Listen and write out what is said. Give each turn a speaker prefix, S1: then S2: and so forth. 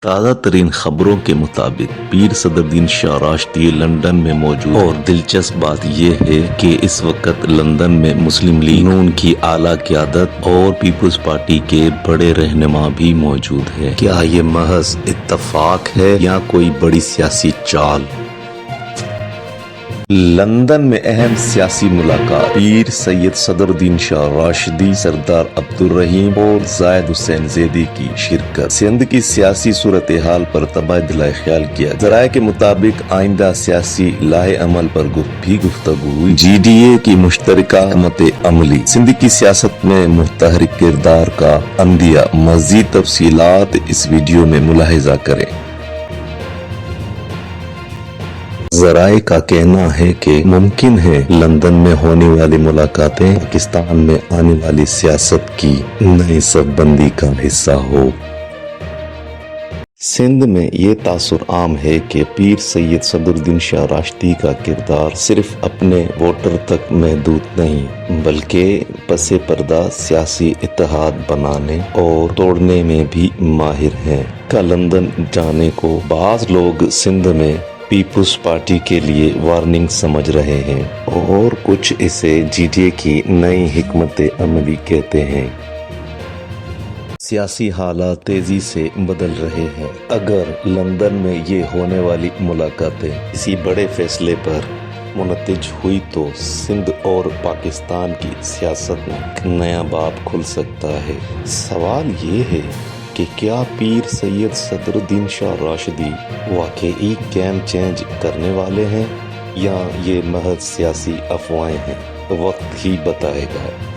S1: تازہ ترین خبروں کے مطابق پیر صدرالدین شاہ راشدی لندن میں موجود اور دلچسپ بات یہ ہے کہ اس وقت لندن میں مسلم لیگ نون کی اعلیٰ قیادت اور پیپلز پارٹی کے بڑے رہنما بھی موجود ہیں۔ کیا یہ محض اتفاق ہے یا کوئی بڑی سیاسی چال؟ لندن میں اہم سیاسی ملاقات پیر سید صدرالدین شاہ راشدی، سردار عبدالرحیم اور زاہد حسین زیدی کی شرکت۔ سندھ کی سیاسی صورتحال پر تبادلہ خیال کیا۔ ذرائع کے مطابق آئندہ سیاسی لائحہ عمل پر بھی گفتگو ہوئی۔ جی ڈی اے کی مشترکہ حکمت عملی، سندھ کی سیاست میں متحرک کردار کا عندیہ۔ مزید تفصیلات اس ویڈیو میں ملاحظہ کریں۔ ذرائع کا کہنا ہے کہ ممکن ہے لندن میں ہونے والی ملاقاتیں پاکستان میں آنے والی سیاست کی نئی صف بندی کا حصہ ہو۔ سندھ میں یہ تاثر عام ہے کہ پیر سید صدرالدین شاہ راشدی کا کردار صرف اپنے ووٹر تک محدود نہیں بلکہ پس پردہ سیاسی اتحاد بنانے اور توڑنے میں بھی ماہر ہیں۔ کا لندن جانے کو بعض لوگ سندھ میں پیپلز پارٹی کے لیے وارننگ سمجھ رہے ہیں اور کچھ اسے جی ڈی اے کی نئی حکمت عملی کہتے ہیں۔ سیاسی حالات تیزی سے بدل رہے ہیں۔ اگر لندن میں یہ ہونے والی ملاقاتیں کسی بڑے فیصلے پر منتج ہوئی تو سندھ اور پاکستان کی سیاست میں ایک نیا باب کھل سکتا ہے۔ سوال یہ ہے کہ کیا پیر سید صدرالدین شاہ راشدی واقعی گیم چینج کرنے والے ہیں یا یہ محض سیاسی افواہیں ہیں؟ وقت ہی بتائے گا۔